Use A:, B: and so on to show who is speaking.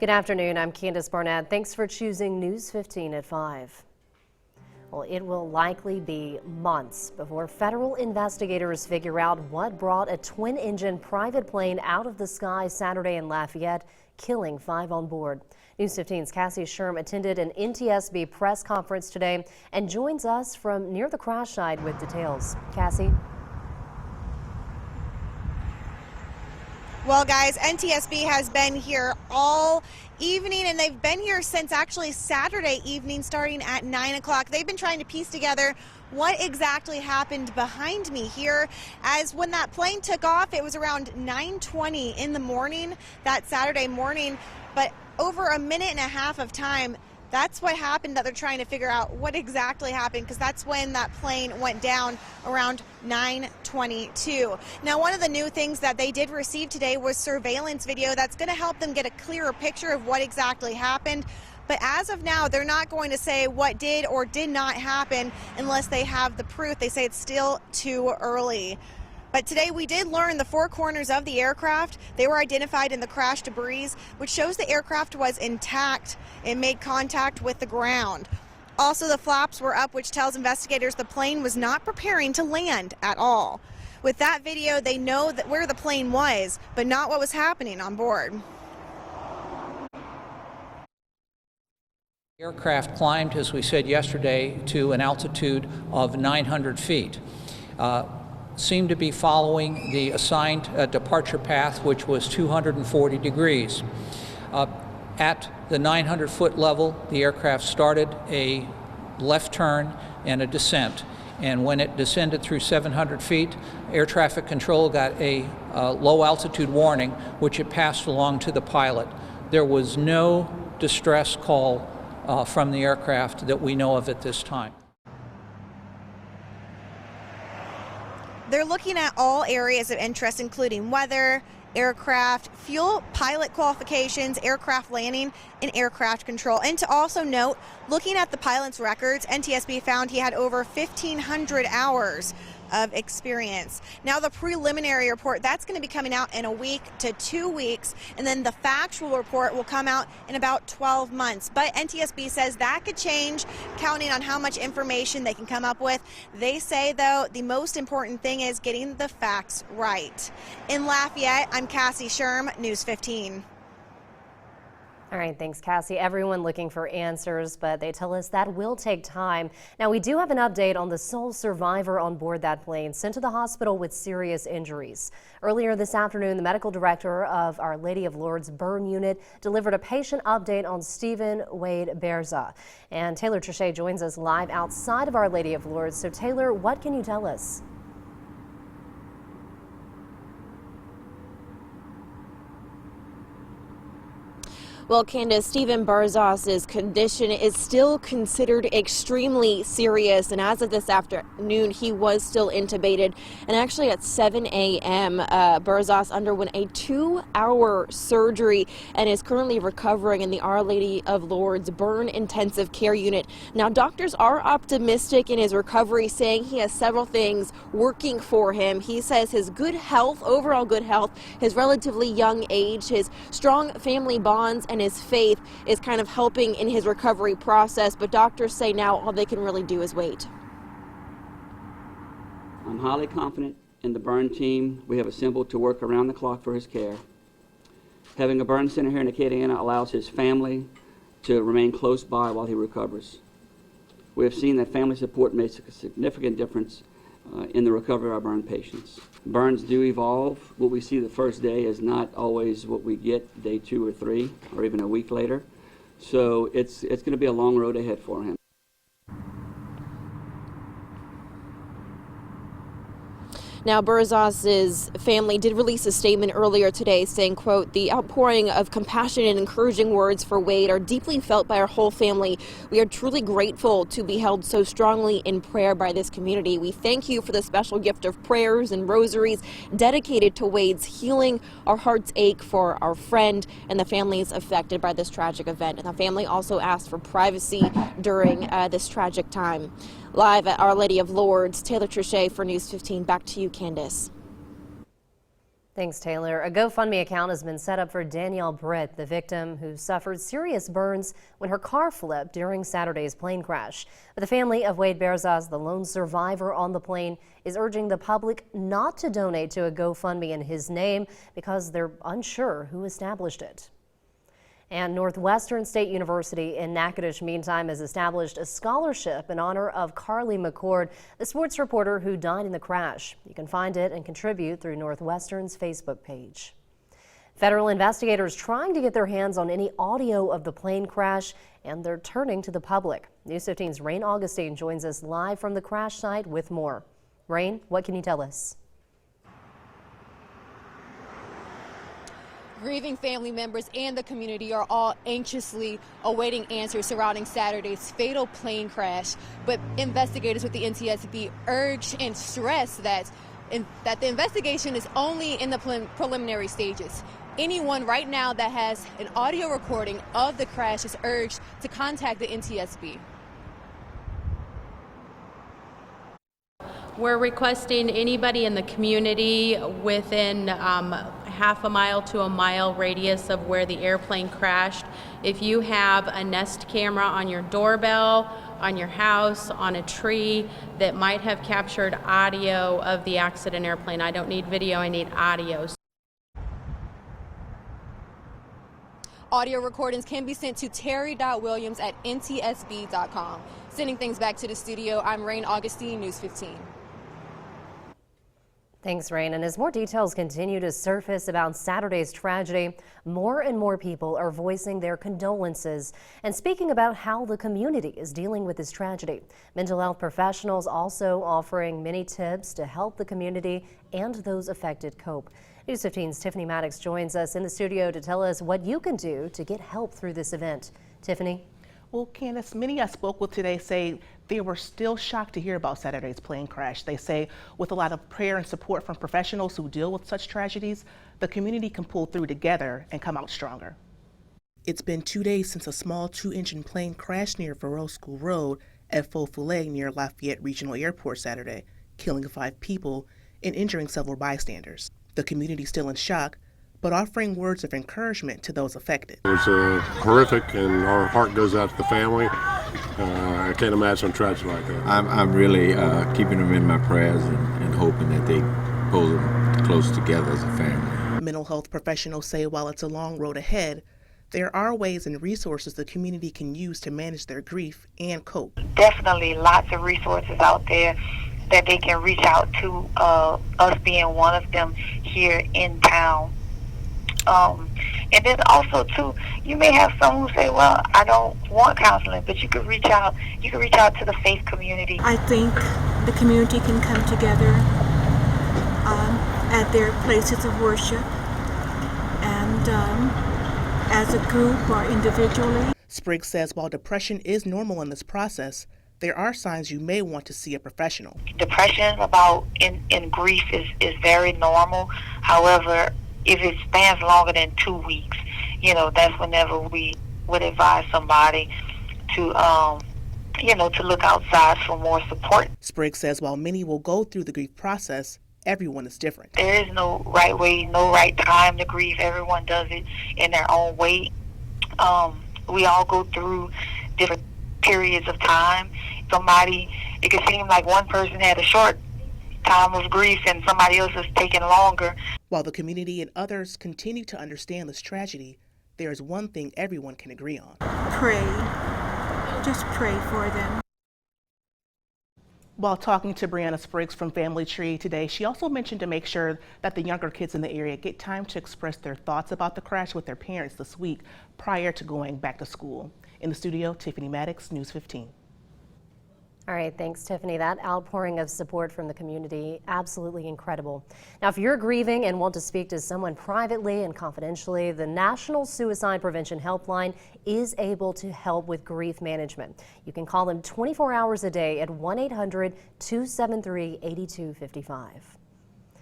A: Good afternoon. I'm Candace Barnett. Thanks for choosing News 15 at 5. Well, it will likely be months before federal investigators figure out what brought a twin-engine private plane out of the sky Saturday in Lafayette, killing 5 on board. News 15's Cassie Sherm attended an NTSB press conference today and joins us from near the crash site with details. Cassie?
B: Well, guys, NTSB has been here all evening, and they've been here since actually Saturday evening, starting at 9 o'clock. They've been trying to piece together what exactly happened behind me here, as when that plane took off, it was around 9:20 in the morning that Saturday morning, but over a minute and a half of time, that's what happened that they're trying to figure out what exactly happened, because that's when that plane went down around 9:22. Now, one of the new things that they did receive today was surveillance video that's going to help them get a clearer picture of what exactly happened. But as of now, they're not going to say what did or did not happen unless they have the proof. They say it's still too early. But today we did learn the 4 corners of the aircraft. They were identified in the crash debris, which shows the aircraft was intact and made contact with the ground. Also, the flaps were up, which tells investigators the plane was not preparing to land at all. With that video, they know that where the plane was, but not what was happening on board.
C: The aircraft climbed, as we said yesterday, to an altitude of 900 feet. Seemed to be following the assigned departure path, which was 240 degrees. At the 900-foot level, the aircraft started a left turn and a descent. And when it descended through 700 feet, air traffic control got a low altitude warning, which it passed along to the pilot. There was no distress call from the aircraft that we know of at this time.
B: They're looking at all areas of interest, including weather, aircraft, fuel, pilot qualifications, aircraft landing, and aircraft control. And to also note, looking at the pilot's records, NTSB found he had over 1,500 hours of experience. Now, the preliminary report, that's going to be coming out in a week to 2 weeks, and then the factual report will come out in about 12 months. But NTSB says that could change, counting on how much information they can come up with. They say, though, the most important thing is getting the facts right. In Lafayette, I'm Cassie Sherm, News 15.
A: All right, thanks, Cassie. Everyone looking for answers, but they tell us that will take time. Now, we do have an update on the sole survivor on board that plane sent to the hospital with serious injuries. Earlier this afternoon, the medical director of Our Lady of Lourdes burn unit delivered a patient update on Stephen Wade Berza. And Taylor Trichet joins us live outside of Our Lady of Lourdes. So, Taylor, what can you tell us?
D: Well, Candace, Stephen Berzas's condition is still considered extremely serious, and as of this afternoon, he was still intubated. And actually at 7 a.m., Berzas underwent a 2-hour surgery and is currently recovering in the Our Lady of Lourdes Burn Intensive Care Unit. Now, doctors are optimistic in his recovery, saying he has several things working for him. He says his good health, overall good health, his relatively young age, his strong family bonds, and his faith is kind of helping in his recovery process, but doctors say now all they can really do is wait.
E: I'm highly confident in the burn team we have assembled to work around the clock for his care. Having a burn center here in Acadiana allows his family to remain close by while he recovers. We have seen that family support makes a significant difference in the recovery of our burn patients. Burns do evolve. What we see the first day is not always what we get day 2 or 3 or even a week later. So it's going to be a long road ahead for him.
D: Now, Berzas's family did release a statement earlier today saying, quote, "The outpouring of compassion and encouraging words for Wade are deeply felt by our whole family. We are truly grateful to be held so strongly in prayer by this community. We thank you for the special gift of prayers and rosaries dedicated to Wade's healing. Our hearts ache for our friend and the families affected by this tragic event." And the family also asked for privacy during this tragic time. Live at Our Lady of Lourdes, Taylor Trichet for News 15. Back to you, Candace.
A: Thanks, Taylor. A GoFundMe account has been set up for Danielle Britt, the victim who suffered serious burns when her car flipped during Saturday's plane crash. But the family of Wade Berzas, the lone survivor on the plane, is urging the public not to donate to a GoFundMe in his name because they're unsure who established it. And Northwestern State University in Natchitoches, meantime, has established a scholarship in honor of Carly McCord, the sports reporter who died in the crash. You can find it and contribute through Northwestern's Facebook page. Federal investigators trying to get their hands on any audio of the plane crash, and they're turning to the public. News 15's Rain Augustine joins us live from the crash site with more. Rain, what can you tell us?
F: Grieving family members and the community are all anxiously awaiting answers surrounding Saturday's fatal plane crash. But investigators with the NTSB urge and stress that the investigation is only in the preliminary stages. Anyone right now that has an audio recording of the crash is urged to contact the NTSB.
G: We're requesting anybody in the community within half a mile to a mile radius of where the airplane crashed. If you have a Nest camera on your doorbell, on your house, on a tree that might have captured audio of the accident airplane, I don't need video, I need audio.
F: Audio recordings can be sent to terry.williams@ntsb.com. Sending things back to the studio, I'm Rain Augustine, News 15.
A: Thanks, Rain. And as more details continue to surface about Saturday's tragedy, more and more people are voicing their condolences and speaking about how the community is dealing with this tragedy. Mental health professionals also offering many tips to help the community and those affected cope. News 15's Tiffany Maddox joins us in the studio to tell us what you can do to get help through this event. Tiffany?
H: Well, Candace, many I spoke with today say they were still shocked to hear about Saturday's plane crash. They say with a lot of prayer and support from professionals who deal with such tragedies, the community can pull through together and come out stronger. It's been 2 days since a small 2-engine plane crashed near Varel School Road at Faux-Filet near Lafayette Regional Airport Saturday, killing 5 people and injuring several bystanders. The community is still in shock, but offering words of encouragement to those affected.
I: It was horrific, and our heart goes out to the family. I can't imagine a tragedy like that.
J: I'm really keeping them in my prayers and hoping that they pull them close together as a family.
H: Mental health professionals say while it's a long road ahead, there are ways and resources the community can use to manage their grief and cope.
K: Definitely lots of resources out there that they can reach out to, us being one of them here in town. And then also too, you may have someone who say, well, I don't want counseling, but you could reach out to the faith community.
L: I think the community can come together at their places of worship and as a group or individually.
H: Spriggs says while depression is normal in this process, there are signs you may want to see a professional.
K: Depression in grief is very normal. However, if it stands longer than 2 weeks, that's whenever we would advise somebody to look outside for more support.
H: Spriggs says while many will go through the grief process, everyone is different.
K: There is no right way, no right time to grieve. Everyone does it in their own way. We all go through different periods of time. It could seem like one person had a short time of grief and somebody else is taking longer.
H: While the community and others continue to understand this tragedy, there is one thing everyone can agree on.
L: Pray. Just pray for them.
H: While talking to Brianna Spriggs from Family Tree today, she also mentioned to make sure that the younger kids in the area get time to express their thoughts about the crash with their parents this week prior to going back to school. In the studio, Tiffany Maddox, News 15.
A: All right, thanks, Tiffany. That outpouring of support from the community, absolutely incredible. Now, if you're grieving and want to speak to someone privately and confidentially, the National Suicide Prevention Helpline is able to help with grief management. You can call them 24 hours a day at 1-800-273-8255.